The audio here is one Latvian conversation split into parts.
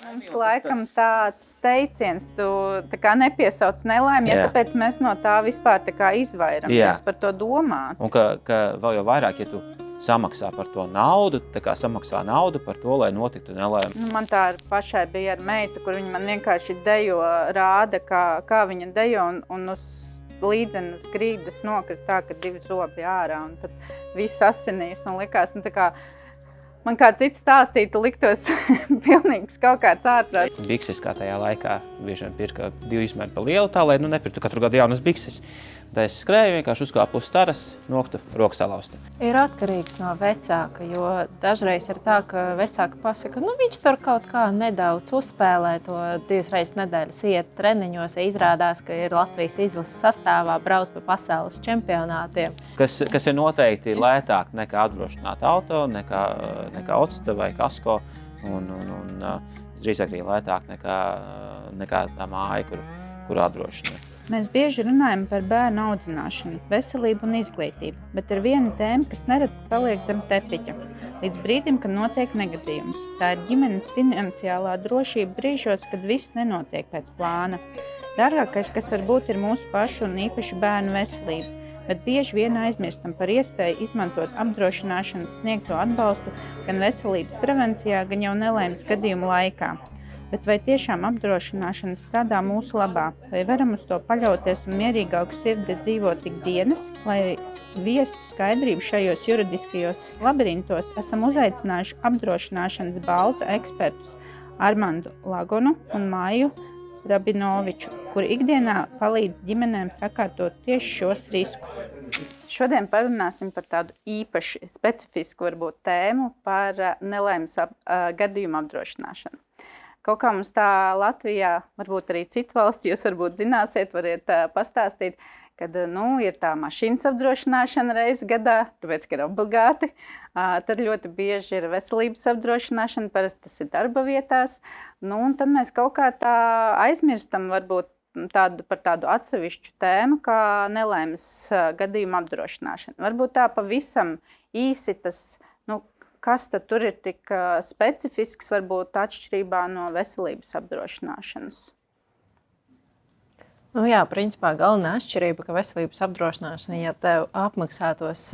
Mums laikam tāds teiciens, tu tā kā nepiesauc nelaimi, ja tāpēc mēs no tā vispār tā kā izvairamies par to domāt. Un ka vēl jau vairāk, ja tu samaksā par to naudu, tā kā samaksā naudu par to, lai notiktu nelaime. Man tā pašai bija ar meitu, kur viņa man vienkārši dejo rāda, kā viņa dejo, un uz līdzenas grīdas nokrita tā, ka 2 zobi ārā, un tad viss asinīs, un likās, tā kā man kā cits stāstītu, liktos pilnīgs kaut kāds ārprāt. Bikses kā tajā laikā bieži vien pirka 2 izmēri pa lielu tā, lai nepirktu katru gadu jaunas bikses. Tad es skrēju, vienkārši uzkāpu uz staras, noktu, roku salausti. Ir atkarīgs no vecāka, jo dažreiz ir tā, ka vecāki pasaka, viņš tur kaut kā nedaudz uzspēlē to 2 reizes nedēļas iet treniņos, izrādās, ka ir Latvijas izlases sastāvā, brauc pa pasaules čempionātiem. Kas ir noteikti lētāk nekā apdrošināt auto, nekā octa vai kasko, un drīzāk arī lētāk nekā tā māja, kur apdrošina. Mēs bieži runājam par bērnu audzināšanu, veselību un izglītību, bet ir viena tēma, kas nereti paliek zem tepiķa. Līdz brīdim, kad notiek negadījums. Tā ir ģimenes finansiālā drošība brīžos, kad viss nenotiek pēc plāna. Dārgākais, kas var būt, ir mūsu pašu un īpaši bērnu veselība, bet bieži vien aizmirstam par iespēju izmantot apdrošināšanas sniegto atbalstu gan veselības prevencijā, gan jau nelaimes gadījumu laikā. Bet vai tiešām apdrošināšana strādā mūsu labā? Vai varam uz to paļauties un mierīgāku sirdi dzīvot ikdienas? Lai viestu skaidrību šajos juridiskajos labirintos, esam uzaicinājuši apdrošināšanas balta ekspertus Armandu Lagonu un Māju Rabinoviču, kuri ikdienā palīdz ģimenēm sakārtot tieši šos riskus. Šodien parunāsim par tādu īpaši specifisku varbūt tēmu par nelaimes gadījumu apdrošināšanu. Kaut kā mums tā Latvijā, varbūt arī citu valsts, jūs varbūt zināsiet, variet pastāstīt, kad ir tā mašīnas apdrošināšana reizi gadā, tāpēc, ka ir obligāti. Tad ļoti bieži ir veselības apdrošināšana, parasti tas ir darba vietās. Un tad mēs kaut kā tā aizmirstam varbūt par tādu atsevišķu tēmu, kā nelaimes gadījuma apdrošināšana. Varbūt tā pavisam īsi tas, kas tad tur ir tik specifisks, varbūt atšķirībā no veselības apdrošināšanas? Jā, principā galvenā atšķirība, ka veselības apdrošināšana, ja tev apmaksātos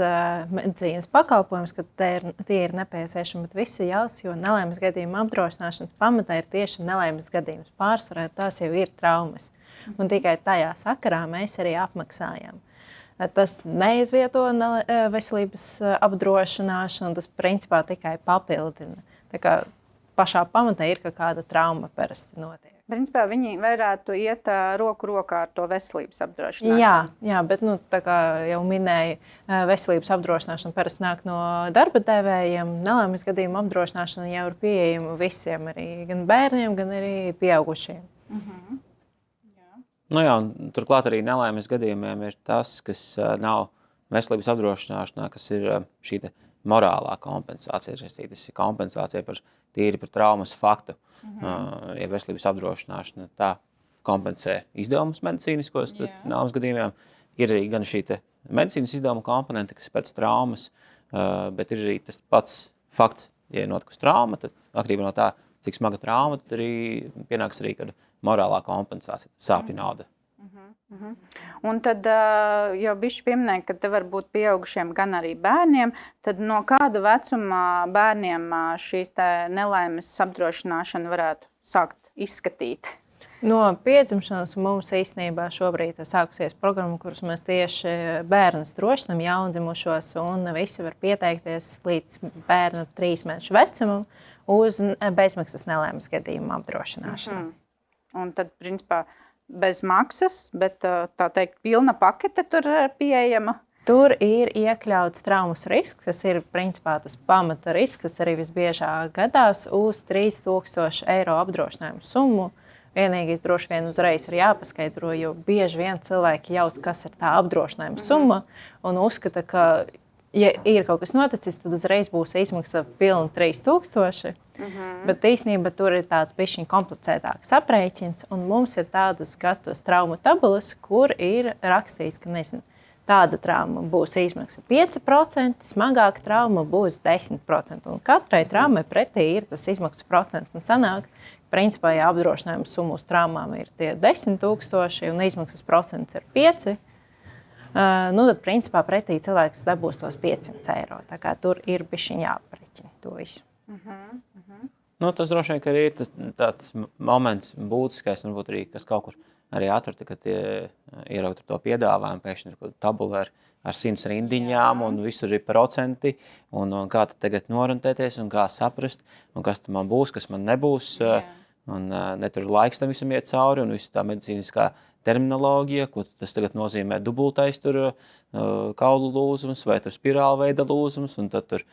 medicīnas pakalpojumus, ka tie ir nepieciešami, bet visi jāls, jo nelaimes gadījuma apdrošināšanas pamatā ir tieši nelaimes gadījums. Pārsvarā tās jau ir traumas. Un tikai tajā sakarā mēs arī apmaksājam. Tas neizvieto veselības apdrošināšanu, tas principā tikai papildina. Tā kā pašā pamatā ir, ka kāda trauma parasti notiek. Principā viņi varētu iet roku rokā ar to veselības apdrošināšanu. Jā, bet tā kā jau minēju, veselības apdrošināšana parasti nāk no darba devējiem. Nelaimes gadījuma apdrošināšana jau ir pieejama visiem, arī gan bērniem, gan arī pieaugušiem. Turklāt arī nelaimes gadījumiem ir tas, kas nav veselības apdrošināšanā, kas ir šī morālā kompensācija. Tas ir kompensācija tīri par traumas faktu. Ja veselības apdrošināšana tā kompensē izdevumus medicīniskos, tad nelaimes gadījumiem ir arī gan šī medicīnas izdevuma komponente, kas pēc traumas, bet ir arī tas pats fakts, ja ir notikusi trauma, tad atkarībā no tā, cik smaga trauma, tad arī pienāks arī kāda morālā kompensācija, sāpju nauda. Un tad jau bišķi pieminēja, ka te var būt pieaugušiem gan arī bērniem. Tad no kāda vecuma bērniem šīs nelaimes apdrošināšana varētu sākt izskatīt? No piedzimšanas mums īstenībā šobrīd sākusies programma, kuras mēs tieši bērnus drošinam jaundzimušos, un visi var pieteikties līdz bērna 3 mēnešu vecumam uz bezmaksas nelaimes gadījuma apdrošināšanu. Un tad, principā, bez maksas, bet tā teikt, pilna pakete tur pieejama? Tur ir iekļauts traumas risks, kas ir principā tas pamata risks, kas arī visbiežāk gadās uz 3000 eiro apdrošinājumu summu. Vienīgais droši vien uzreiz ir jāpaskaidro, jo bieži vien cilvēki jauc, kas ir tā apdrošinājuma summa, un uzskata, ka, ja ir kaut kas noticis, tad uzreiz būs izmaksa pilna 3000. Bet īstenībā tur ir tāds bišķiņ komplicētāks aprēķins, un mums ir tādas gatavas traumu tabulas, kur ir rakstīts, ka tāda trauma būs izmaksa 5%, smagāka trauma būs 10%. Un katrai traumai pretī ir tas izmaksu procents. Un sanāk, principā, ja apdrošinājuma summa uz traumām ir tie 10,000 un izmaksas procents ir 5, tad, principā, pretī cilvēks dabūs tos 500 eiro. Tā kā tur ir bišķiņ jāapreķina to visu. Tas droši vien, ka arī ir tāds moments būtiskais, varbūt arī, kas kaut kur arī atver, kad ieraugt to piedāvājumu, pēkšņi ir tabula ar 100 rindiņām, un visur ir procenti, un kā tad tagad norantēties, un kā saprast, un kas man būs, kas man nebūs, un netur laiks tam visam iet cauri, un visu tā medicīniskā terminoloģija, ko tas tagad nozīmē dubultais tur kaulu lūzums vai tur spirāla veida lūzums, un tad tur,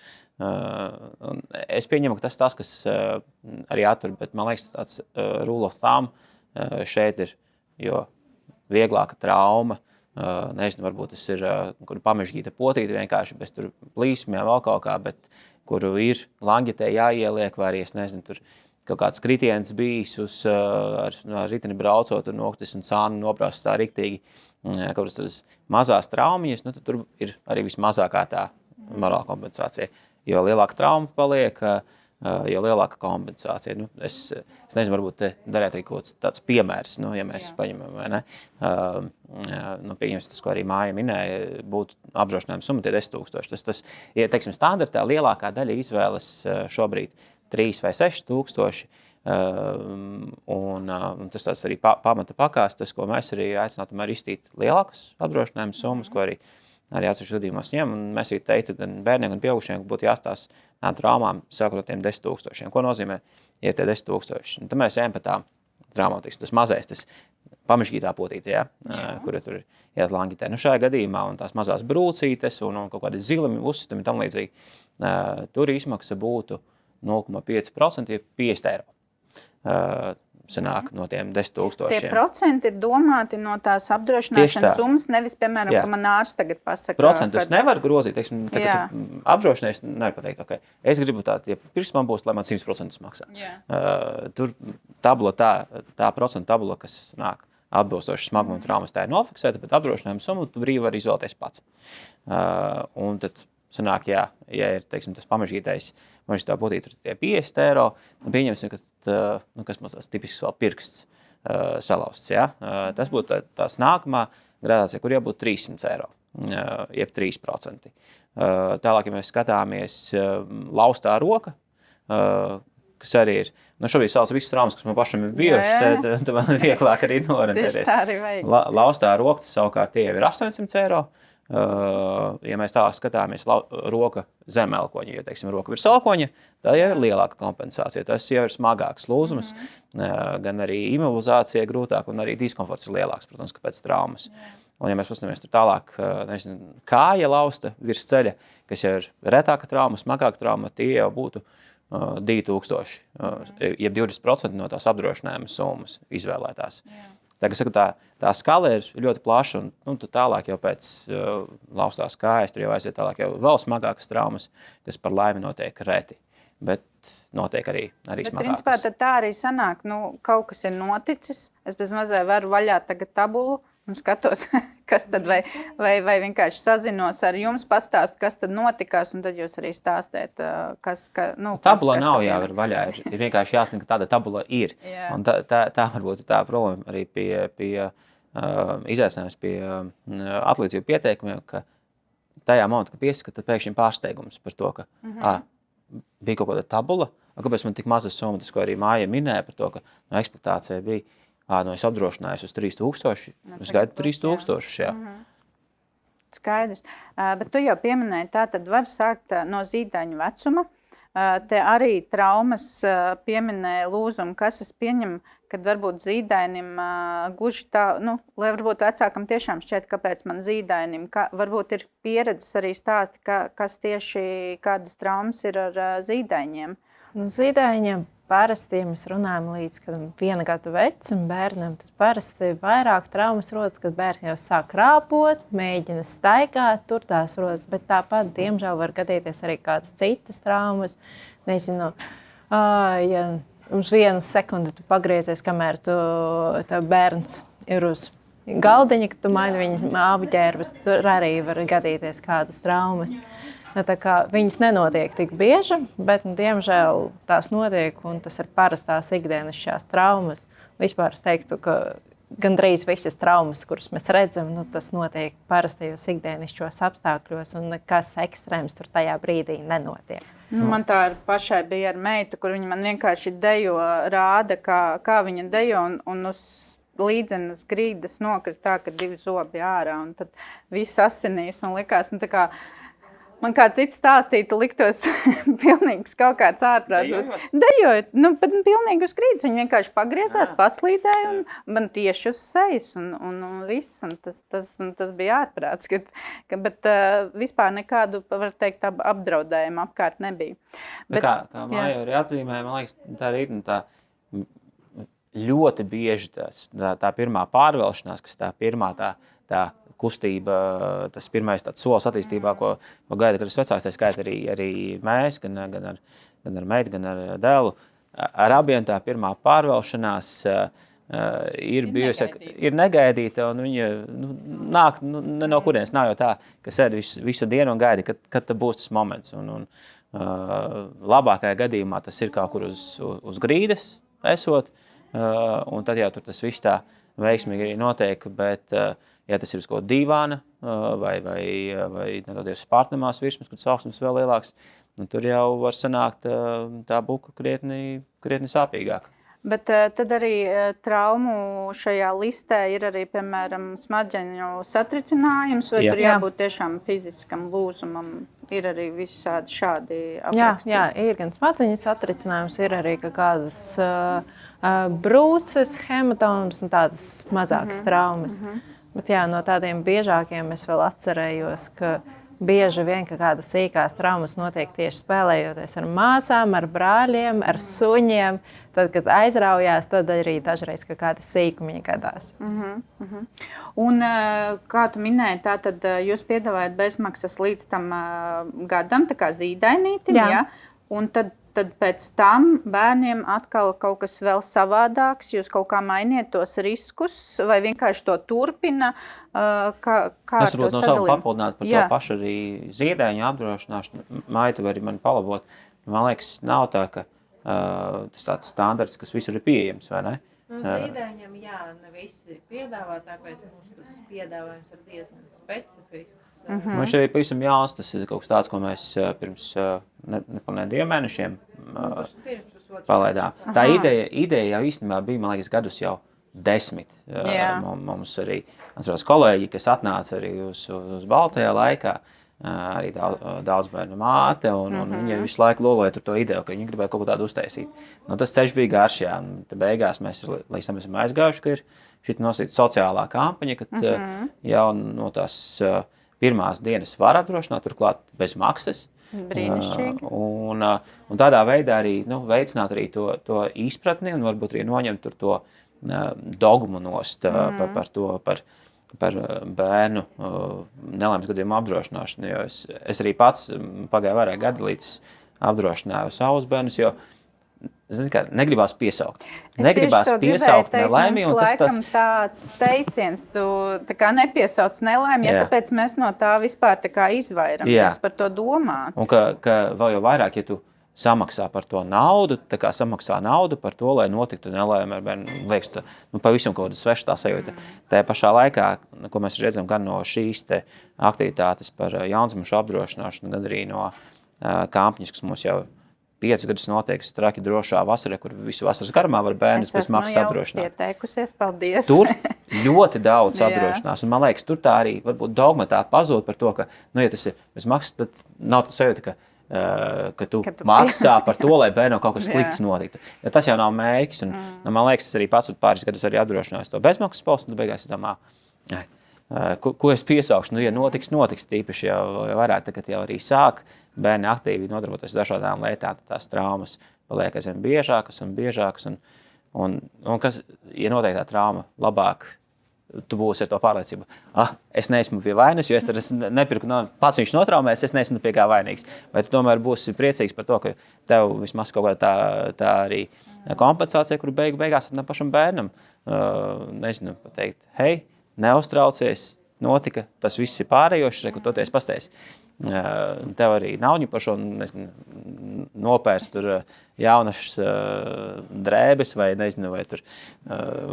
un es pieņemu, ka tas, kas arī atver, bet man liekas tāds rule of thumb šeit ir, jo vieglāka trauma, nezinu, varbūt tas ir, kur pamežģīta potīte vienkārši bez tur plīsmiem vēl kaut kā, bet kuru ir langitē jāieliek, vai arī, es nezinu, tur kaut kāds kritiens bijis ar riteni braucot un noktis un sānu noprāst tā riktīgi, kaut kas mazās traumiņas, tad tur ir arī vismazākā tā morāla kompensācija. Jo lielāka trauma paliek, jo lielāka kompensācija. Es nezinu, varbūt te darētu arī kaut tāds piemērs, ja mēs paņemam, vai ne? Pieņems tas, ko arī Māja minēja, būtu apdrošinājuma summa tie 10,000. Tas ja, teiksim, standartā lielākā daļa izvēles šobrīd 3 vai 6,000, un tas tāds arī pamata pakāsts, tas, ko mēs arī aicinātu izstīt lielākas apdrošinājuma summas, ko arī atsevišķos gadījumos ņem, un mēs arī teiktu gan bērniem, gan pieaugušiem, ka būtu jāstāsta traumām sākot no tiem 10,000. Ko nozīmē, ja tie 10,000? Un tad mēs ejam pa tām traumām, tas mazais, tas pamežģītā potīte, kura tur iet langitē. Šajā gadījumā un tās mazās brūcītes un kaut kādi zilumi, uzsitumi tam līdzīgi, tur izmaksa būtu 0,5%, ja 50 eiro. Sanāk no tiem 10,000. Tie procenti ir domāti no tās apdrošināšanas summas, nevis, piemēram, ka man ārsts tagad pasaka. Procentus nevar grozīt, teiksim, kad apdrošinājums nevar pateikt, ok, es gribu ja pirms man būs, lai man 100% maksā. Tur tabula, tā procentu tabula, kas nāk atbilstoši smaguma traumas, tā ir nofiksēta, bet apdrošinājuma summu tu brīvi var izvēlēties pats. Un tad sanāk, ja ir, teiksim, tas pamežģītais, man tā potīte ir tie 50 eiro, pieņemsim, ka kas mums tās tipisks vēl pirksts salausts, tas būtu tās nākamā gradācija, kur jābūt 300 eiro, jeb 3%. Tālāk, ja mēs skatāmies laustā roka, kas arī ir, šobrīd sauc visas traumas, kas man pašam ir bijuši, tad man vieglāk arī norentēties. Tieši tā arī vajag. Laustā roka, savukārt tie jau ir 800 eiro. Ja mēs tālāk skatāmies roka zem elkoņa, ja, teiksim, roka virs elkoņa, tā jau ir lielāka kompensācija. Tas jau ir smagāks lūzums, gan arī imobilizācija grūtāk un arī diskomforts ir lielāks, protams, ka pēc traumas. Un ja mēs paskatāmies tur tālāk, kāja lausta virs ceļa, kas jau ir retāka trauma, smagāka trauma, tie jau būtu 2,000, jeb 20% no tās apdrošinājuma summas izvēlētās. Tā, ka, saku, tā skala ir ļoti plaša, un tu tālāk jau pēc laustās kājas, tur jau aiziet tālāk jau vēl smagākas traumas, kas par laimi notiek reti, bet notiek arī smagākas. Principā tad tā arī sanāk, kaut kas ir noticis, es bez mazai varu vaļāt tagad tabulu, un skatos, kas tad vai vienkārši sazinos ar jums, pastāst, kas tad notikās, un tad jūs arī stāstēt, kas. Tabula nav jāvar vaļā, ir vienkārši jāsaka, ka tāda tabula ir. Un tā varbūt tā problēma arī pie izaicinājums pie atlīdzību pieteikumiem, ka tajā momentā, kad piesaka, tad pēkšņi pārsteigums par to, ka bija kaut kāda tabula, kāpēc man tik mazas summa, tas, ko arī Māja minēja par to, ka ekspektācija bija, es apdrošinājos uz 3,000, es gaidu 3,000, Skaidrs. Bet tu jau pieminēji, tā tad var sākt no zīdaiņu vecuma. Te arī traumas pieminēja lūzumu, kas es pieņemu, kad varbūt zīdainim gluži tā, lai varbūt vecākam tiešām šķiet, kāpēc man zīdainim, varbūt ir pieredzes arī stāsti, kas tieši kādas traumas ir ar zīdaiņiem. Zīdaiņiem parasti, ja mēs runājam līdz 1 gadu vecum bērnam, tas parasti vairāk traumas rodas, kad bērni jau sāk rāpot, mēģina staigāt, tur tās rodas, bet tāpat, diemžēl, var gadīties arī kādas citas traumas. Nezinu, ja uz 1 sekundi tu pagriezies, kamēr tev bērns ir uz galdiņa, kad tu maini viņas apģērbas, tur arī var gadīties kādas traumas. Viņas nenotiek tik bieži, bet, diemžēl, tās notiek, un tas ir parastās ikdienišķās traumas. Vispār es teiktu, ka gandrīz visas traumas, kuras mēs redzam, tas notiek parastajos ikdienišķos apstākļos, un nekas ekstrēms tur tajā brīdī nenotiek. Man tā pašai bija ar meitu, kur viņa man vienkārši dejo, rāda, kā viņa dejo, un uz līdzenas grīdas nokrita tā, ka 2 zobi ārā, un tad viss asinīs, un likās, tā kā man kā cits stāstītu, liktos pilnīgs kaut kāds ārprāts. Dejojot, bet pilnīgi uz grīdas. Viņa vienkārši pagriezās, paslīdēja un man tieši uz sejas un viss. Un tas bija ārprāts. Bet vispār nekādu, var teikt, apdraudējumu apkārt nebija. Bet, kā Maija arī atzīmēja, man liekas, tā arī tā ļoti bieži tā pirmā pārvelšanās, kas tā pirmā tā kustība, tas pirmais solis attīstībā, ko gaida, kad ir vecāks, tā skaita arī mēs, gan ar meitu, gan ar dēlu. Ar abiem tā pirmā pārvelšanās ir bijusi, ir negaidīta, un viņa nāk ne no kurienes, nav jau tā, ka sēdi visu dienu un gaidi, kad būs tas moments. Un labākajā gadījumā tas ir kaut kur uz grīdas esot, un tad jau tur tas viss tā veiksmīgi arī notiek, bet ja tas ir uz kaut dīvāna vai nedodies pārtnamās virsmas, kur augstums vēl lielāks, tur jau var sanākt tā buka krietni sāpīgāk. Bet tad arī traumu šajā listē ir arī, piemēram, smadzeņu satricinājums, vai tur jābūt tiešām fiziskam lūzumam? Ir arī visādi šādi apraksti. Jā, ir gan smadzeņu satricinājums, ir arī kādas brūces, hematomas un tādas mazākas traumas. Bet no tādiem biežākiem es vēl atcerējos, ka bieži vien kādas sīkās traumas notiek tieši spēlējoties ar māsām, ar brāļiem, ar suņiem. Tad, kad aizraujās, tad arī dažreiz kāda sīkumiņa gadās. Un, kā tu minēji, tātad jūs piedāvājat bezmaksas līdz tam gadam, tā kā zīdainītim, ja? Un tad pēc tam bērniem atkal kaut kas vēl savādāks, jūs kaut kā mainiet tos riskus, vai vienkārši to turpina, kā es varbūt no savu papildināt par to pašu arī zīdaiņu apdrošināšanu. Maita var arī mani palabot. Man liekas, nav tā, ka tas tāds standarts, kas visur ir pieejams, vai ne? Zīdaiņam, ne visi piedāvā, tāpēc mums tas piedāvājums ir diezgan specifisks. Man šeit pavisam jauns, tas ir kaut kas tāds, ko mēs pirms nepilniem 2 mēnešiem palaidām. Tā ideja jau īstenībā bija, man liekas, gadus jau 10. Mums arī, atceros, kolēģi, kas atnāca arī uz Baltajā laikā, arī daudz bērnu māte, un viņa visu laiku loloja tur to ideju, ka viņi gribētu kaut ko tādu uztaisīt. Tas ceļš bija garš, un beigās mēs līdz tam esam aizgājuši, ka ir šī nosīta sociālā kampaņa, kad jau no tās pirmās dienas var apdrošināt, turklāt bez maksas. Brīnišķīgi. Un tādā veidā arī veicināt arī to izpratni un varbūt arī noņemt tur to dogmu nost par bērnu nelaimes gadījumu apdrošināšanu, jo es arī pats pagāju vairāk gadi līdz apdrošināju savus bērnus, jo negribās piesaukt. Negribās piesaukt nelaimi. Mums laikam tāds teiciens, tu tā kā nepiesauc nelaimi, tāpēc mēs no tā vispār tā kā izvairamies par to domāt. Un ka vēl jau vairāk, ja tu samaksā par to naudu, tā kā samaksā naudu par to, lai notiktu nelaime ar bērnu. Liekas, pavisam kaut kāda sveša tā sajūta. Tajā pašā laikā, ko mēs redzam gan no šīs te aktivitātes par jaundzimušu apdrošināšanu, gan arī no kampaņas, kas mums jau 5 gadus notiek traki drošā vasarā, kur visu vasaras garumā var bērnus bez maksas apdrošināt. Es esmu jau pieteikusies, paldies. Tur ļoti daudz apdrošinās, un man liekas, tur tā arī varbūt dogma tā pazūd par to, ka, ja tas ir bez maksas, tad nav tā sajūta, ka tu maksā par to, lai bērnam kaut kas slikts notiktu. Ja tas jau nav mērķis, un man liekas, es arī pats pāris gadus arī apdrošinājos to bezmaksas polisu, un tad beigās es domāju, ko es piesaukšu, ja notiks, tīpaši jau vairāk, tagad jau arī sāk bērni aktīvi nodarboties dažādām lietām, tās traumas paliek aizvien biežākas un biežākas, un kas, ja notiek tā trauma labāk, tu būsi ar to pārliecību, es neesmu pie vainas, jo es nepirku, pats viņš notraumēs, es neesmu pie kā vainīgs. Vai tu tomēr būsi priecīgs par to, ka tev vismaz kaut kāda tā arī kompensācija, kuru beigās ar pašam bērnam, nezinu, pateikt, hei, neuztraucies, notika, tas viss ir pārējošs, ko toties pastāst. tev arī naudu par šo nopērst tur jaunas drēbes vai tur,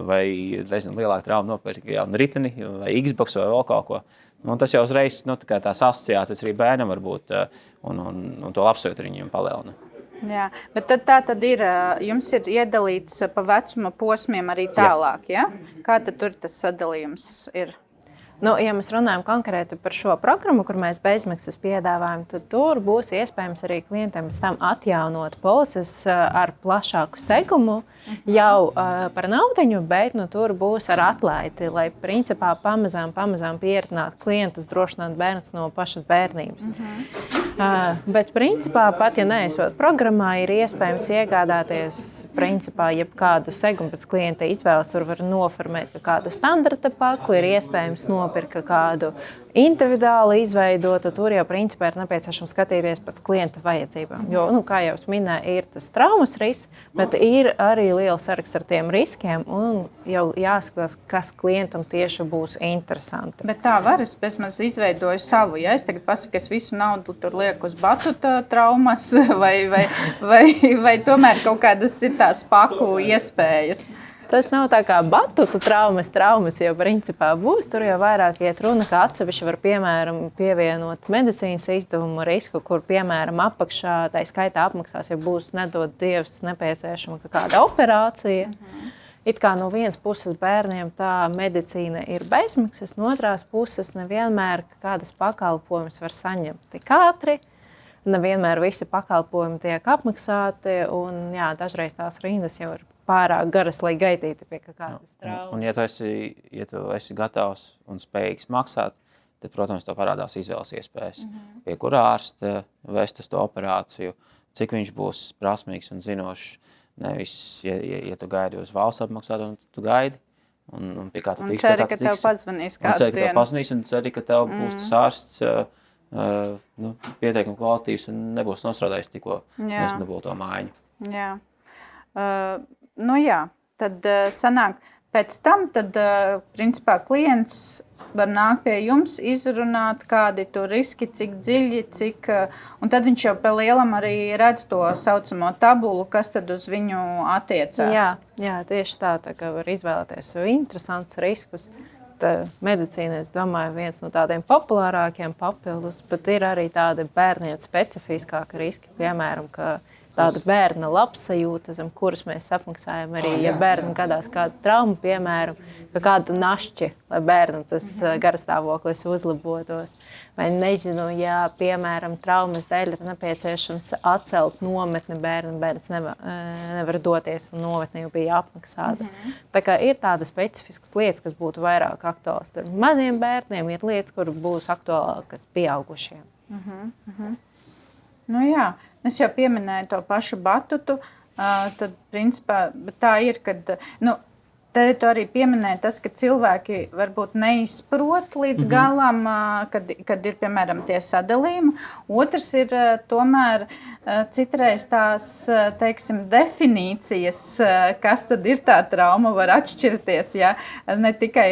vai lielāku traumu nopērst jaunu riteni vai Xbox vai vēl kaut ko. Un tas jau uzreiz tās asociācijas arī bērnam var būt un to labsajūtu viņiem palielina. Jā, bet tad ir, jums ir iedalīts pa vecuma posmiem arī tālāk, ja? Kā tad tur tas sadalījums ir? Nu, ja mēs runājam konkrēti par šo programmu, kur mēs bezmaksas piedāvājam, tad tur būs iespējams arī klientiem pēc tam atjaunot polises ar plašāku segumu jau par naudiņu, bet tur būs ar atlaidi, lai principā pamazām pieredzinātu klientus, drošināt bērnus no pašas bērnības. Bet principā pat, ja neesot programmā, ir iespējams iegādāties principā jebkādu segumu pēc klienta izvēles. Tur var noformēt kādu standarta paku, ir iespējams nopirkt kādu individuāli izveidota, tur jau principā ir nepieciešams skatīties pēc klienta vajadzībām. Jo, kā jau es minēju, ir tas traumas risks, bet ir arī liels saraksts ar tiem riskiem un jau jāskatās, kas klientam tieši būs interesanti. Bet tā var, es bezmaz izveidoju savu, ja es tagad pasaku, es visu naudu tur lieku uz batuta traumas vai tomēr kaut kādas ir tās paku iespējas. Tas nav tā kā batutu traumas, jau principā būs. Tur jau vairāk iet runa, ka atsevišķi var, piemēram, pievienot medicīnas izdevumu risku, kur, piemēram, apakšā, tā skaitā apmaksās, ja būs nedod Dievs nepieciešama kāda operācija. It kā no vienas puses bērniem tā medicīna ir bezmaksas, no otrās puses nevienmēr kādas pakalpojumus var saņemt tik ātri. Nevienmēr visi pakalpojumi tiek apmaksāti, un dažreiz tās rindas jau ir pārāk garas, lai gaidītu pie kādas traumas. Un ja tu esi gatavs un spējīgs maksāt, tad, protams, tev parādās izvēles iespējas. Pie kura ārsta vest uz to operāciju, cik viņš būs prasmīgs un zinošs. Nevis, ja tu gaidi uz valsts apmaksātu, un tu gaidi. Un pie kā tu tiks, ceri, ka tev pazvanīs kādu dienu. Un ceri, ka tev būs tas ārsts pietiekami kvalitīvs un nebūs nostrādājis tikko mēs nebūtu to mājiņu. Jā. Tad sanāk, pēc tam, principā, klients var nākt pie jums, izrunāt, kādi tur riski, cik dziļi, un tad viņš jau pa lielam arī redz to saucamo tabulu, kas tad uz viņu attiecās. Jā, tieši tā kā var izvēlēties interesants riskus. Medicīna, es domāju, viens no tādiem populārākiem papildus, bet ir arī tādi bērniem specifiskāki riski, piemēram, ka tāda bērna labsajūta, zem kuras mēs apmaksājam arī, ja bērnam gadās kādu traumu, piemēram, kādu našķi, lai bērnam tas garastāvoklis uzlabotos. Vai nezinu, ja, piemēram, traumas dēļ ir nepieciešams atcelt nometni bērnam, bērns nevar doties un nometni jau bija apmaksāta. Tā kā ir tāda specifiskas lietas, kas būtu vairāk aktuāls. Tur maziem bērniem ir lietas, kur būs aktuālākas pieaugušiem. Es jau pieminēju to pašu batutu, tad, principā, tā ir, kad, te tu arī pieminēji tas, ka cilvēki varbūt neizprot līdz galam, kad ir, piemēram, tie sadalījumi. Otrs ir tomēr citreiz tās, teiksim, definīcijas, kas tad ir tā trauma, var atšķirties, ja ne tikai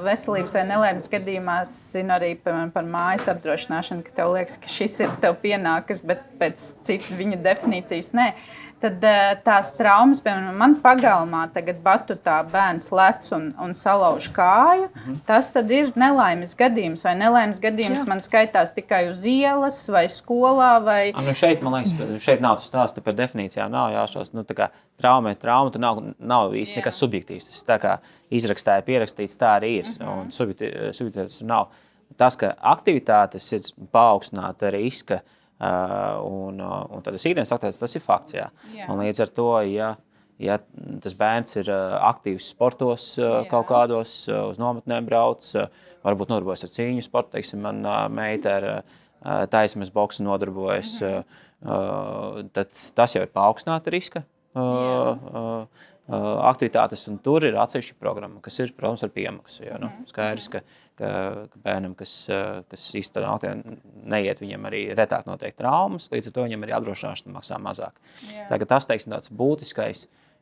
veselības vai nelaimes gadījumā, zinu arī, piemēram, par mājas apdrošināšanu, ka tev liekas, ka šis ir tev pienākas, bet pēc citu viņa definīcijas nē. Tad tās traumas, piemēram, man pagalmā tagad batutā bērns lec un salauž kāju, tas tad ir nelaimes gadījums, vai nelaimes gadījums man skaitās tikai uz ielas vai skolā, vai... Šeit, man liekas, šeit nav tas stāsts par definīcijām, nav jāšos, trauma, tu nav īsti nekas subjektīvs, tas tā kā izrakstāja, pierakstīts, tā arī ir, un subjektīvs nav. Tas, ka aktivitātes ir paaugstināta riska, un tādas ikdienas aktivitātes, tas ir fakts, jā. Un līdz ar to, ja tas bērns ir aktīvs sportos kaut kādos, uz nometnēm brauc, varbūt nodarbojas ar cīņu sportu, teiksim, man meita ar taismes boksu nodarbojas, tad tas jau ir paaugstināta riska aktivitātes, un tur ir atsevišķa programma, kas ir, protams, ar piemaksu. Jo, skaidrs, ka bērnam, kas īstenībā neiet, viņam arī retāk notiek traumas, līdz ar to viņam arī apdrošināšana maksā mazāk. Tagad tas, teiksim, tāds būtiskais,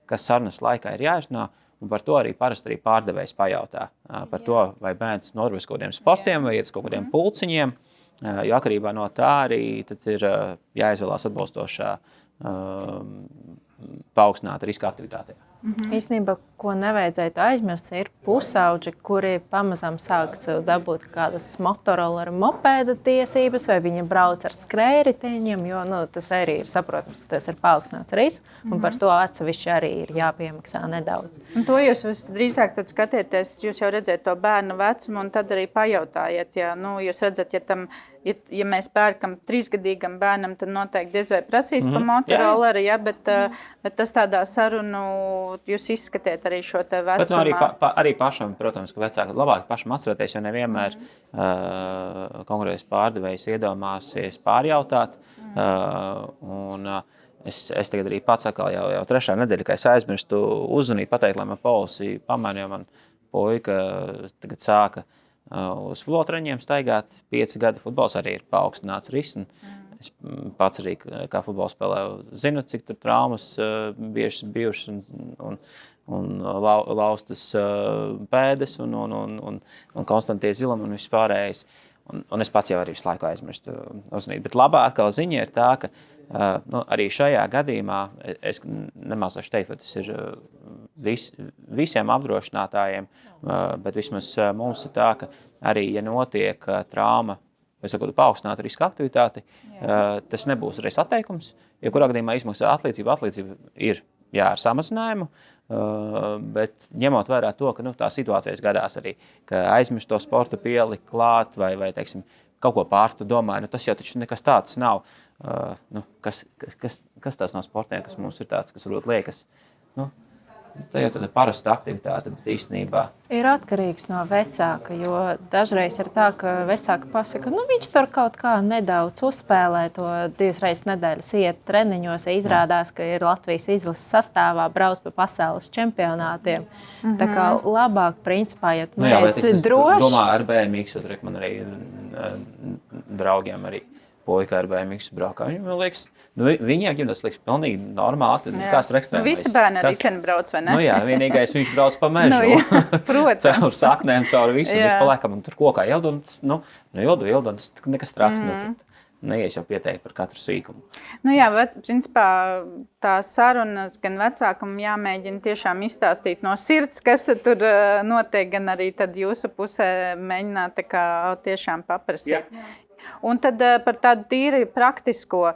kas sarunas laikā ir jāizrunā, un par to arī parasti arī pārdevējs pajautā. Par to, vai bērns nodarbojas kaut kādiem sportiem, vai iet uz kaut kādiem pulciņiem, jo atkarībā no tā arī tad ir jāizvēlās atbilstošā paaugstināta riska aktivitātē. Īstenībā, ko nevajadzētu aizmirst, ir pusauģi, kuri pamazām sāk dabūt kādas Motorola mopēda tiesības, vai viņi brauc ar skrējriteņiem, jo tas arī ir saprotams, ka tas ir paaugstināts risks, un par to atsevišķi arī ir jāpiemaksā nedaudz. Un to jūs drīzāk skatieties, jūs jau redzat to bērnu vecumu, un tad arī pajautājiet, ja jūs redzat, ja mēs pērkam 3-gadīgam bērnam, tad noteikti diez vai prasīs pa Motorola, bet tas tādā sarunu jūs izskatiet arī šo te vecumu. Bet arī pašam, protams, ka vecāki labāk pašam atcerēties, jo nevienmēr konkrētais pārdevējs iedomāsies pārjautāt. Es tagad arī pats atkal jau 3. nedēļa, ka es aizmirstu uzzvanīt, pateikt, lai man polisi pamaina, jo man puika tagad sāka uz futbola treniņiem staigāt. 5 gadi futbols arī ir paaugstināts risks. Es pats arī, kā futbolu spēlēju, zinu, cik tur traumas biežas bijušas un laustas pēdas un konstantie zilumi un viss pārējais. Un es pats jau arī visu laiku aizmirstu uzzinīt. Bet labā atkal ziņa ir tā, ka arī šajā gadījumā es nemācošu teikt, ka tas ir visiem apdrošinātājiem, bet vismaz mums ir tā, ka arī, ja notiek trauma, vai sakot, paaugstināta riska aktivitāte, tas nebūs reiz atteikums, jo kurā gadījumā izmaksā atlīdzība ir ar samazinājumu, bet ņemot vērā to, ka tā situācijas gadās arī, ka aizmirst to sportu pielikt klāt vai teiksim, kaut ko pārtu domāju, tas jau taču nekas tāds nav. Kas tās no sportiem, kas mums ir tāds, kas varbūt liekas, tā jau tāda parasta aktivitāte, bet īstenībā ir atkarīgs no vecāka, jo dažreiz ir tā, ka vecāki pasaka, viņš tur kaut kā nedaudz uzspēlē to 2 reizes nedēļas iet treniņos, izrādās, ka ir Latvijas izlases sastāvā, brauc pa pasaules čempionātiem. Tā kā labāk, principā, ja esi droši. Domā ar BMX, man arī draugiem arī puika ar BMX braukā. Viņam liekas, viņiem tas liekas pilnīgi normāli. Kāds tur ekstrēmais? Visi bērni arī sen brauc, vai ne? Vienīgais viņš brauc pa mežu. Protams. Caur saknēm, caur visu. Paliekam un tur kokā ildu, un tas nekas traks. Neies jau pieteikt par katru sīkumu. Principā tā sarunas gan vecākam jāmēģina tiešām izstāstīt no sirds, kas tur notiek, gan arī tad jūsu pusē mēģināt tiešām paprasīt. Jā. Un tad par tādu tīri praktisko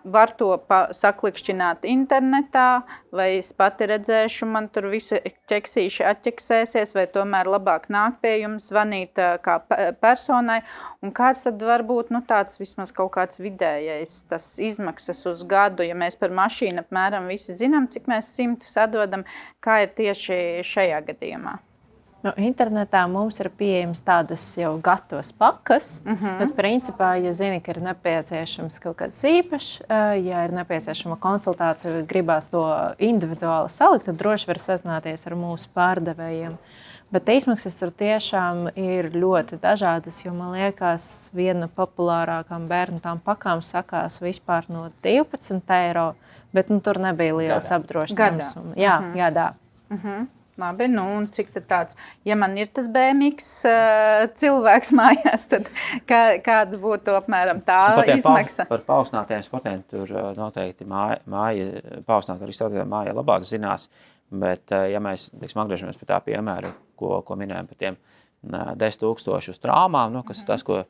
var to saklikšķināt internetā, vai es pati redzēšu, man tur visu ķeksīši atķeksēsies, vai tomēr labāk nāk pie jums zvanīt kā personai. Un kāds tad var būt tāds vismaz kaut kāds vidējais tas izmaksas uz gadu, ja mēs par mašīnu apmēram visi zinām, cik mēs 100 atdodam, kā ir tieši šajā gadījumā? Internetā mums ir pieejams tādas jau gatavas pakas, bet principā, ja zini, ka ir nepieciešams kaut kāds īpašs, ja ir nepieciešama konsultācija, gribās to individuāli salikt, tad droši var sazināties ar mūsu pārdevējiem. Bet izmaksas tur tiešām ir ļoti dažādas, jo man liekas, viena populārākām bērnu tām pakām sakās vispār no 12 €, bet tur nebija liels apdrošinājums. Jā, gadā. Labi, un cik tad tāds, ja man ir tas BMX cilvēks mājās, tad kāda būtu apmēram tā izmaksa? Par paaugstinātajiem sportiem tur noteikti paaugstināta arī sportiem māja labāk zinās, bet ja mēs atgriežamies pie tā piemēra, ko minējam par tiem 10,000 uz traumām, kas ir tas, ko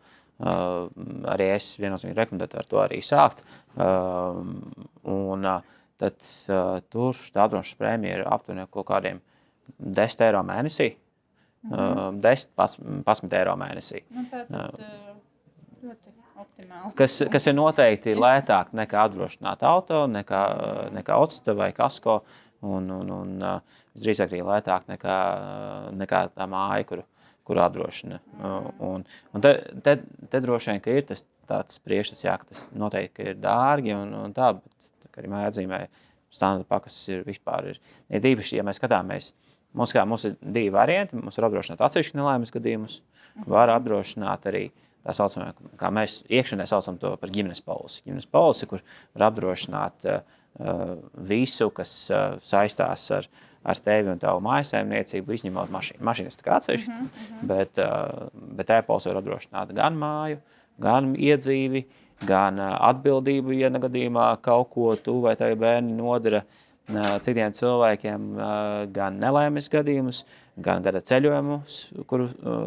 arī es viennozīmīgi rekomendētu ar to arī sākt, un tad tur tā apdrošināšanas prēmija ir aptuveni kaut kādiem 10 € mēnesī, 10–11 € mēnesī. Tātad ļoti optimāli. Kas ir noteikti lētāk nekā apdrošināt auto, nekā octa vai kasko, un visdrīzāk arī lētāk nekā tā māja, kur apdrošina. Un te droši vien, ka ir tas tāds priekšstats, ka tas noteikti ir dārgi un tā, bet arī māja atzīmē standarta pakas ir vispār. Ir īpaši, ja mēs skatāmies, mums ir 2 varianti. Mums var apdrošināt atsevišķi nelaimes gadījumus, var apdrošināt arī tā saucamā, kā mēs iekšienē saucam to par ģimenes polisi. Ģimenes polisi, kur var apdrošināt visu, kas saistās ar tevi un tavu mājsaimniecību, izņemot mašīnu. Mašīnas tā kā atsevišķi, bet e-pols var apdrošināt gan māju, gan iedzīvi, gan atbildību, ja negadījumā kaut ko tu vai tavi bērni nodara citiem cilvēkiem, gan nelaimes gadījumus, gan gada ceļojumus,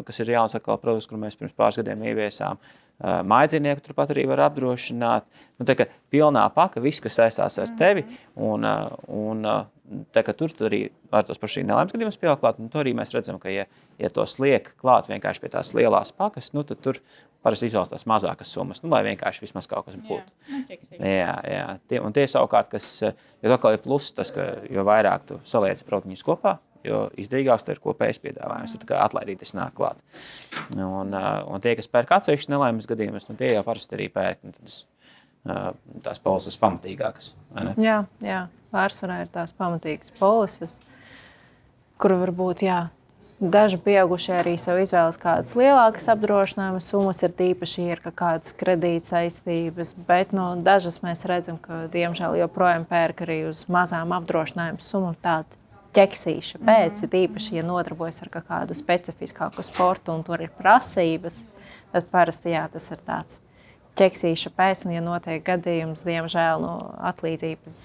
kas ir jauns atkal produkts, kuru mēs pirms pāris gadiem ieviesām. Mājdzīvnieku turpat arī var apdrošināt. Tā kā pilnā paka, viss, kas saistās ar tevi, un tā kā tur arī var tos paši nelaimes gadījumus pievilkt klāt, un to arī mēs redzam, ka, ja tos liek klāt vienkārši pie tās lielās pakas, tad tur parasti izvēlas tās mazākas summas, lai vienkārši vismaz kaut kas būtu. Jā. Un tie savukārt, kas, jo atkal ir pluss tas, ka jo vairāk tu saliec produktiņus kopā, jo izdevīgāks ir kopējais piedāvājums. Tur kā atlaidītis nāk klāt. Un tie, kas pērk atsevišķi nelaimes gadījumus, tie jau parasti arī pērk tās polises pamatīgākas. Jā. Pārsvarā ir tās pamatīgas polises, kur varbūt, daži pieaugušie arī sev izvēlas kādas lielākas apdrošinājuma summas, ir tīpaši ir kādas kredītsaistības, bet dažas mēs redzam, ka diemžēl joprojām pērk arī uz mazām apdrošinājuma summu tādu ķeksīša pēc, tīpaši, ja nodarbojas ar kādu specifiskāku sportu un tur ir prasības, tad parasti tas ir tāds ķeksīša pēc, un ja notiek gadījums, diemžēl atlīdzības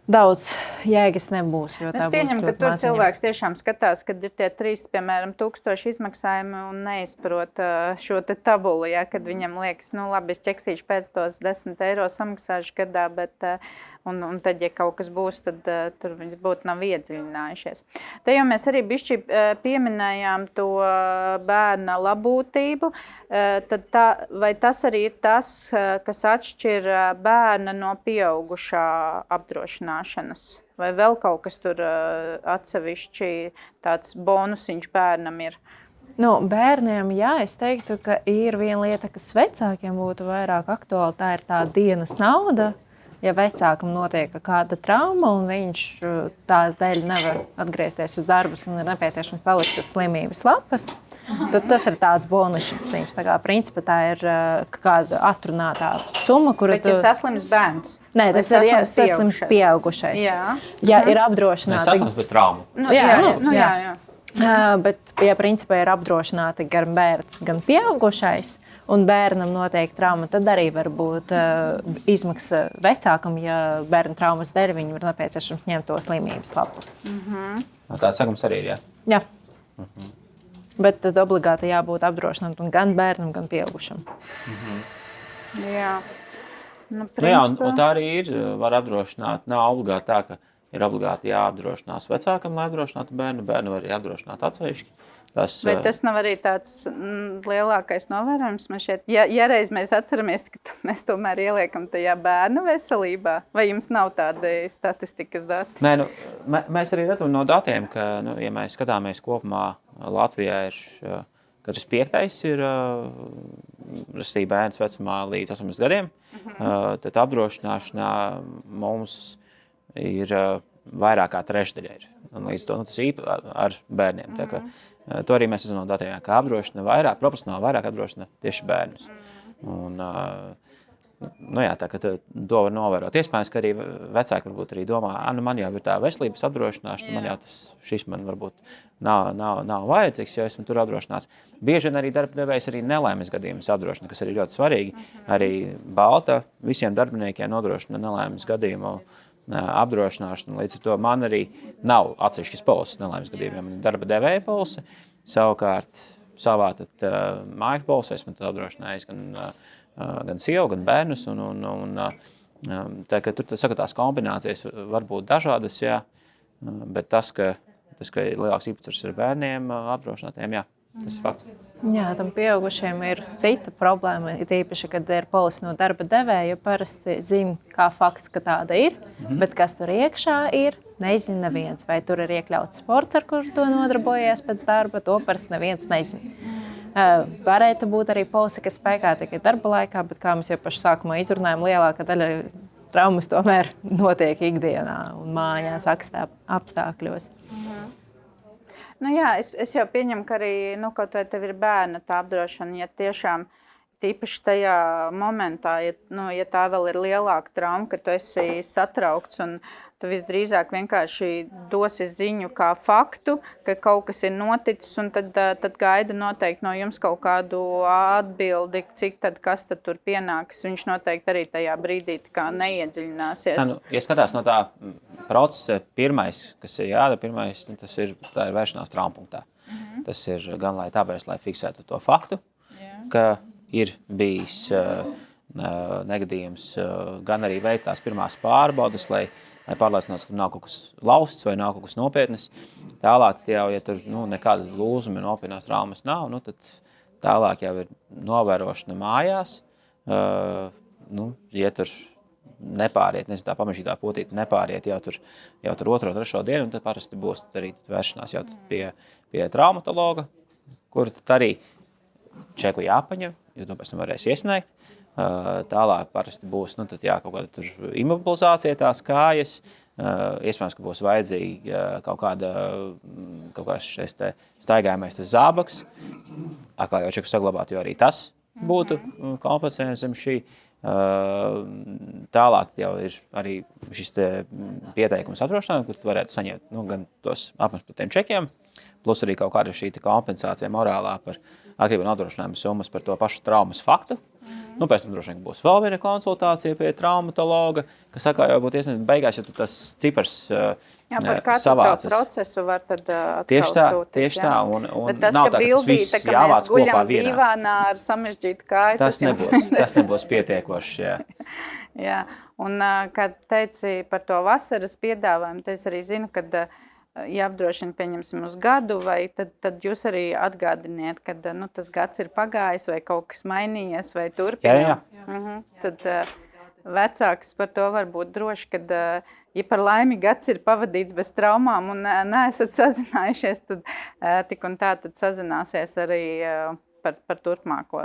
daudz jēgas nebūs. Es pieņemu, ka tur cilvēks tiešām skatās, kad ir tie 3, piemēram, 1000 izmaksājumi un neizprot šo te tabulu, kad viņam liekas, labi, es ķeksīšu pēc tos 10 eiro samaksāšu gadā, bet un tad, ja kaut kas būs, tad tur viņi būtu nav iedziļinājušies. Te jau mēs arī bišķi pieminējām to bērna labūtību, tad vai tas arī ir tas, kas atšķir bērna no pieaugušā apdrošināšanas? Vai vēl kaut kas tur atsevišķi tāds bonusiņš bērnam ir? Bērniem, es teiktu, ka ir viena lieta, kas vecākiem būtu vairāk aktuāla, tā ir tā dienas nauda. Ja vecākam notiek kāda trauma un viņš tās dēļ nevar atgriezties uz darbus un ir nepieciešams palikt uz slimības lapas, tad tas ir tāds bonusiņš. Tā kā principā tā ir kāda atrunātā summa, kura Bet ja saslims bērns? Nē, tas ir saslims pieaugušais. Ja ir apdrošināta... Saslims, bet traumu. Jā. Bet, ja principā ir apdrošināti gan bērns, gan pieaugušais, un bērnam notiek trauma, tad arī var būt izmaksa vecākam, ja bērna traumas dēļ viņam ir nepieciešams ņemt to slimības lapu. Tā sakums arī ir, Jā. Bet tad obligāti jābūt apdrošinātam gan bērnam, gan pieaugušam. Jā. Un tā arī ir, var apdrošināt, nav obligāti tā, ka ir obligāti jāapdrošinās vecākam, lai apdrošinātu bērnu. Bērnu var arī apdrošināt atsevišķi. Bet tas nav arī tāds lielākais novērojums. Man šķiet, ja reiz mēs atceramies, ka mēs tomēr ieliekam tajā bērna veselībā, vai jums nav tādi statistikas dati? Nē, mēs arī redzam no datiem, ka, ja mēs skatāmies kopumā, Latvijā ir katrs 5. ir bērns vecumā līdz 18 gadiem. Tad apdrošināšanā mums ir vairāk kā trešdaļa ir. Un līdz to tas īpa ar bērniem. Tā, to arī mēs esam no datiem, ka apdrošina vairāk, proporcionāli vairāk apdrošina tieši bērnus. Un, tā, ka to var novērot. Iespējams, ka arī vecāki varbūt arī domā, man jau ir tā veselības apdrošināšana, man jau šis man varbūt nav vajadzīgs, jo esmu tur apdrošināts. Bieži vien arī darbdevējs arī nelaimes gadījumus apdrošina, kas arī ļoti svarīgi. Arī Balta visiem darbiniekiem nodrošina nelaimes gadījumu apdrošināšanu. Līdz ar to man arī nav atsevišķas polises nelaimes gadījumiem. Man ir darba devēja polise, savukārt savā māju polise esmu apdrošinājis gan sievu, gan bērnus. Tā, ka tur tās kombinācijas var būt dažādas, bet tas, ka ir lielāks īpatsvars ar bērniem apdrošinātiem, tas ir fakts. Jā, tam pieaugušiem ir cita problēma, tīpaši, kad ir polise no darba devēja, jo parasti zina kā fakts, ka tāda ir, bet kas tur iekšā ir, nezina neviens. Vai tur ir iekļauts sports, ar kuru to nodarbojies pēc darba, to parasti neviens nezina. Varētu būt arī polise, kas spēkā tikai darba laikā, bet kā mēs jau paši sākumā izrunājam, lielākā daļa traumas tomēr notiek ikdienā un mājās apstākļos. Es jau pieņemu, ka arī, kaut vai tev ir bērna tā apdrošana, ja tīpaši tajā momentā, ja tā vēl ir lielāka trauma, ka tu esi satraukts un tu visdrīzāk vienkārši dosi ziņu kā faktu, ka kaut kas ir noticis, un tad gaida noteikti no jums kaut kādu atbildi, cik tad, kas tad tur pienāks. Viņš noteikti arī tajā brīdī neiedziļināsies. Ja skatās no tā procesa, pirmais, kas ir jādara, tā ir vēršanās traumapunktā. Tas ir gan tāpēc, lai fiksētu to faktu, ka ir bijis negadījums, gan arī veikt tās pirmās pārbaudes, lai pārliecinātos, ka nav kaut kas lausts vai nav kaut kas nopietnas. Tālāk, ja tur nekāda lūzuma, nopietnās traumas nav, tad tālāk jau ir novērošana mājās. Ja tur nepāriet, tā pamažītā potīte nepāriet jau tur 2. 3. dienu, un tad parasti būs arī vēršanās jau pie traumatologa, kur tad arī čeku jāpaņem, jo to pēc tam varēs iesniegt. Tālāk parasti būs kaut kāda imobilizācija tās kājas, iespējams, ka būs vajadzīga kaut kāds šis staigājamais zābaks, atkal jau čeku saglabāt, jo arī tas būtu kompensējums zem šī. Tālāk jau ir arī šis pieteikums apdrošinājumam, kur tu varētu saņemt gan tos apmērs par tiem čekiem, plus arī kaut kāda šī kompensācija morālā par atkarībā no apdrošinājuma summas par to pašu traumas faktu. Pēc tam droši vien būs vēl viena konsultācija pie traumatologa, kas saka, jau būtu iesniegt beigās, ja tu tas cipars savācas. Par katru procesu var tad atkal sūtīt. Tieši tā, un tas, nav tā, ka tas viss jāvāc kopā vienā. Divānā ar samežģītu kāju. Tas nebūs pietiekoši, jā. Jā, un kad teici par to vasaras piedāvājumu, tad es arī zinu, kad ja apdrošina, pieņemsim uz gadu, vai tad jūs arī atgādiniet, kad tas gads ir pagājis, vai kaut kas mainījies, vai turpināt. Jā. Tad vecāks par to var būt droši, kad, ja par laimi gads ir pavadīts bez traumām un neesat sazinājušies, tad tik un tā tad sazināsies arī par turpmāko.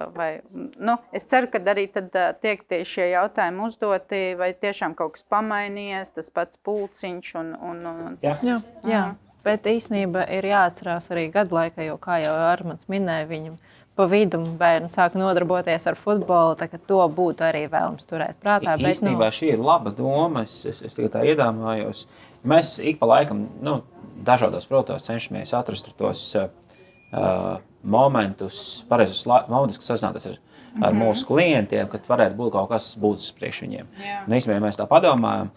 Es ceru, ka arī tad tiek šie jautājumi uzdoti, vai tiešām kaut kas pamainījies, tas pats pulciņš. Jā, bet īstenībā ir jāatcerās arī gadu laikā, jo, kā jau Armands minēja, viņam pa vidu bērni sāk nodarboties ar futbolu, tā ka to būtu arī vēlams turēt prātā. Īstenībā šī ir laba doma, es tikai tā iedomājos. Mēs ik pa laikam, dažādos protos cenšamies atrast tos momentus, kas sazināties ar mūsu klientiem, kad varētu būt kaut kas būtisks priekš viņiem. Īstenībā, ja mēs tā padomājam,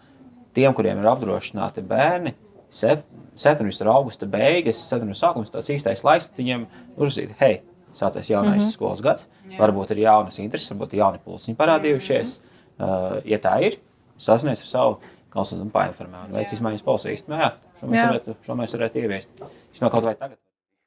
tiem, kuriem ir apdrošināti bērni, septembris ir augusta beigas, septembris sākums, tāds īstais laiks, kad viņiem uzrakstīt, hei, sācies jaunais skolas gads, varbūt ir jaunas intereses, varbūt ir jauni pulciņi parādījušies. Ja tā ir, sazinies ar savu konsultantu painformē un veic izmaiņas polises īstenībā. Šo mēs varētu ieviest. Īstenībā kaut vai tagad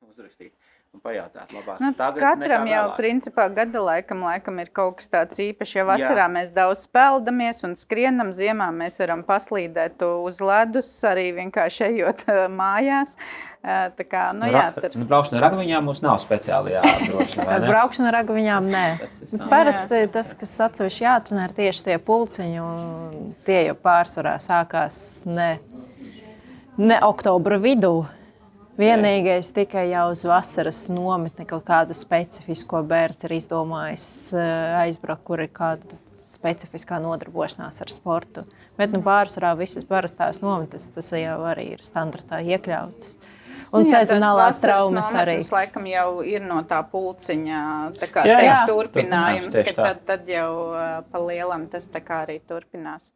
uzrakstīt un pajautāt labāk. Katram jau principā gada laikam ir kaut kas tāds īpašs. Ja vasarā mēs daudz spēldamies un skrienam, ziemā mēs varam paslīdēt uz ledus, arī vienkārši ejot mājās. Tā kā, Braukšana ar ragviņām mums nav speciāli jādrošina, vai ne? Braukšana ar ragviņām, nē. Parasti tas, kas atsevišķi jāatrunā, ir tieši tie pulciņi, un tie jau pārsvarā sākās ne oktobra vidū. Vienīgais tikai jau uz vasaras nometni kaut kādu specifisko bērns ir izdomājis aizbraukt, kur ir kāda specifiskā nodarbošanās ar sportu. Bet pārsvarā visas parastās nometnes, tas jau arī ir standartā iekļauts. Un sezonālās traumas arī. Tas laikam jau ir no tā pulciņa turpinājums, ka tad jau pa lielam tas tā kā arī turpinās.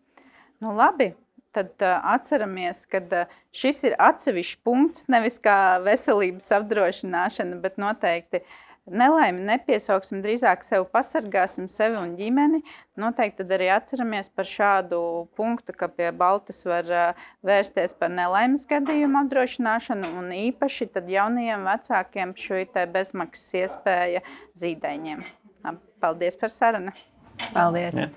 Labi. Tad atceramies, ka šis ir atsevišķs punkts, nevis kā veselības apdrošināšana, bet noteikti nelaimi nepiesauksim, drīzāk sev pasargāsim sevi un ģimeni. Noteikti tad arī atceramies par šādu punktu, ka pie Baltas var vērsties par nelaimes gadījumu apdrošināšanu un īpaši tad jaunajiem vecākiem šo bezmaksas iespēja zīdaiņiem. Paldies par sarunu! Paldies! Ja.